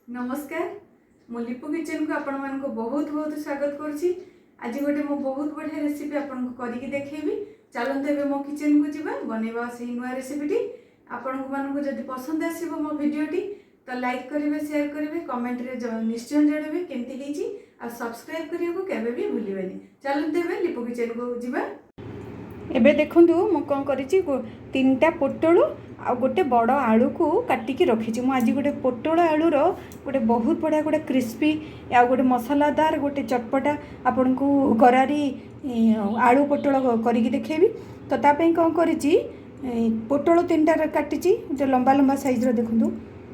नमस्कार मु लिपु किचन को आपण मान को बहुत बहुत स्वागत करुच्ची। आज गोटे मो बहुत बढ़िया रेसिपी आपन को करके देखेबी। चलते एबे मो किचन को जीवा बनैबा से नुआ रेसिपीटी। आपण मान को जदि पसंद आसीबो मो वीडियोटी तो लाइक करेंगे, शेयर करेंगे, कमेंट रे निश्चय जणाइबे केमती हेची आ सब्सक्राइब करियो को केबे भी भूलिबेनी। चलते एबे लिपु किचन को जीवा। एबे देखंतु मु कोन करिची तीनटा पोटळ आ गोटे बड़ आलू को काटिकी रखी। मु आज गोटे पोटल आलूर गोटे बहुत बढ़िया गोटे क्रिस्पी आ गोटे मसलादार गोटे चटपटा आपन को गरारी आलू पोटल करिकी देखेबी। तो तापई कौन करिची पोटल तीनटा काटिची जो लंबा लंबा साइज रो। देखंतु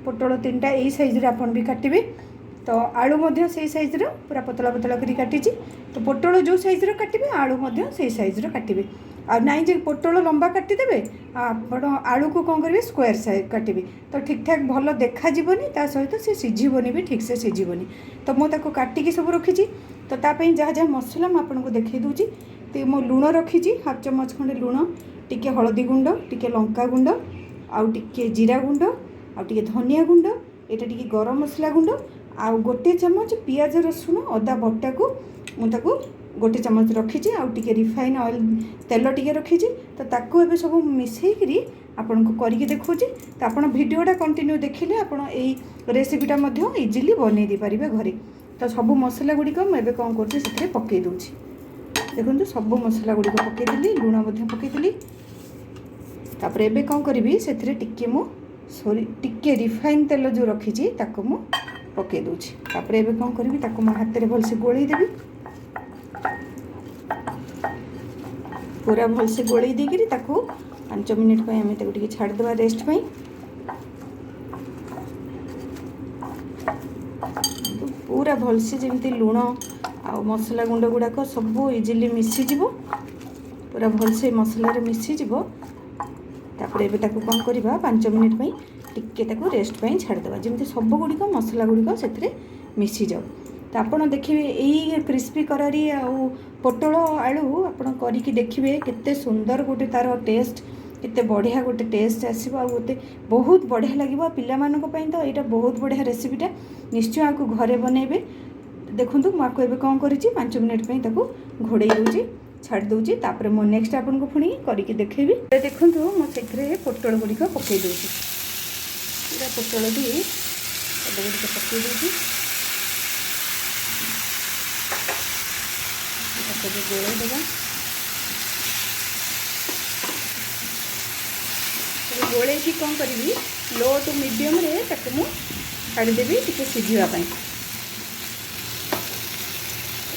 पोटल तीनटा एई साइज रे आपन भी काटिबे। तो आलू मध्य से साइज रो पूरा पतला पतला करी काटिची। तो पोटल जो साइज रो काटिबे आलू मध्य से साइज रो काटिबे। आ नाई जे पोटल लंबा काटिदेवे आपण आलू को कौन करेंगे स्क्वायर साइज काटिबे। तो ठीक ठाक भल देखा जीवनी ता सहित से सिझिबनी भी ठीक से सिझिबनी। तो मु ताको काटिकी सब रखी। तो तापई जहाँ जहाँ मसला मैं आपको देखई दूची। तो मो लुण रखी हाफ चमच खंडे लुण, टिके हलदी गुंड, टिके लंका गुंड, आउ टिके जीरा गुंड, आउ टिके धनिया गुंड, एटा टिके गरम मसला गुंड, आउ गोटे चमच पियाज रसुण अदा बटा को मुझे गोटे चमच रखी। आउ टिके रिफाइन ऑयल तेल टिके रखी। तो ताकू एबे सब मिसेकरी आपन को करके देखौची। तो आपण वीडियोटा कंटिन्यू देखिले आपण एई रेसिपीटा मध्य इजीली बनै दी परिबे घरे। तो सब मसला गुडी को एबे कोन करछि सेथे पकै दोछि। देखंतु सब मसला गुडी को पकै दिली, लूण मध्य पकै दिली। तापर एबे कोन करबी सेथे टिके मु टिके रिफाइन तेल जो रखी ताकू मु पकै दोछि। तापर एबे कोन करबी ताकू मो हाथ रे भल से गोळै देबी। पूरा भल से गोळै देकरी ताकू 5 मिनिट पे हमें ताकू टिके छाड़ देबा रेस्ट पे। पूरा भल से जेमती लूण आ मसला गुंड गुड़ाक सब इजिली मिसी जीवो। पूरा भल से मसला रे मिसी जीवो। तापर एबे ताकू कोन करबा 5 मिनिट पे टिके ताकू रेस्ट पे छाड़ देबा जेमती सब गुडी को मसला गुडी को सेथरे मिसी जाओ। तो आपड़ देखिए यही क्रिस्पी करारी आउ पोटल आलू आपड़ करके देखिए केते सुंदर गोटे तार टेस्ट केते बढ़िया गोटे टेस्ट आसो आ गोटे बहुत बढ़िया लगे पिला मानक पई। तो यहाँ बहुत बढ़िया रेसिपीटा निश्चय आपको घरे बनइबे। देखो मुझे एबे कौन करी 5 मिनिट पे ताको घोड़े दूची छाड़ दूची। तापर मो नेक्स्ट आपन को पुणी करके देखेबी। देखो मुझे पोटल गुड़िक पकई दूची। पूरा पोटल भी गुड़िक पकई दूची। गोले देगा गोले की कौन करी लो टू मीडियम रे ताको मु छाड़देवी टिके सिझापी।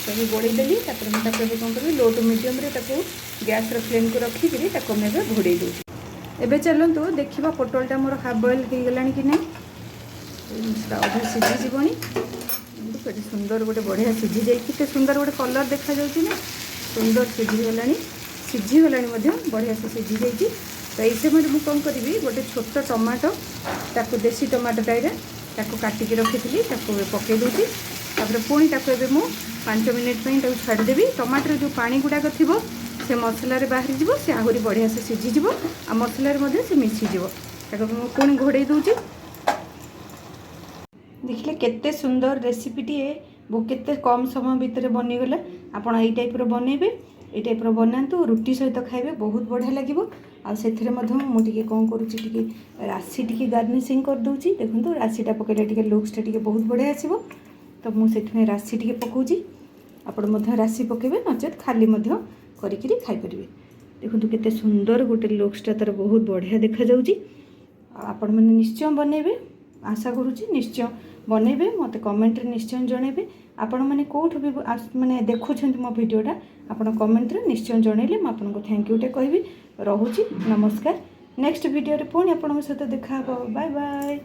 तो गोले देली तापर मुझे कौन करी लो टू मीडियम रे ताको गैस रो फ्लेम को रखिकी ताको मैं घोड़े दूसरी। एबे चलतु देखा पोटलटा मोर हाफ बॉयल हो गलानी कि नहीं अधा सिझी जीवनी। केते सुंदर गोटे बढ़िया सिझी जाए केते सुंदर गोटे कलर देखा जाउची ना सुंदर सिझी गलानी बढ़िया से सिझी जाइए। तो ये समय मुझे कौन करी गोटे छोट टमाटो ताको देसी टमाटो टाइप ताको काटिकी रखी पकई दूसरी। तापर पुणी ताको एबे मु 5 मिनिट पे ताको छाड़देवी। टमाटर जो पानी गुड़ाक थी से मसला रे बाहरी जीवो से आहुरी बढ़िया से सिझी जीवो आ मसला रे मध्य से मिसी जीवो। ताको मु पुणी घोड़े दूची। देखिले केते सुंदर रेसिपीटी वो केते कम समय भितर बनीगला। आपड़ यही टाइप बनइबे ये टाइप बनातु रुटी सहित खाइबे बहुत बढ़िया लगे। आथिरे मुझे कौन करुँची राशि टी गार्निशिंग कर दूची। देखो राशिटा पकड़े टे लुक्सटा टे बहुत बढ़िया आसो। तो मुझे राशि टी पकाउची आपण राशि पकेबे नचेत खाली करी खाईपर। देखो केते सुंदर गोटे लुक्सटा तार बहुत बढ़िया देखा जाउची। आपण मैंने निश्चय बनइबे आशा करुँची निश्चय बनइबे मते कमेंट रे निश्चय जणइबे। आपण माने कोठो भी माने देखुछन्ती मो वीडियोटा आपण कमेंट रे निश्चय जणइले म आपनको थैंक यू टे कहबी। रहुची नमस्कार। नेक्स्ट वीडियो रे पुणी आपन सहित देखा। Bye bye.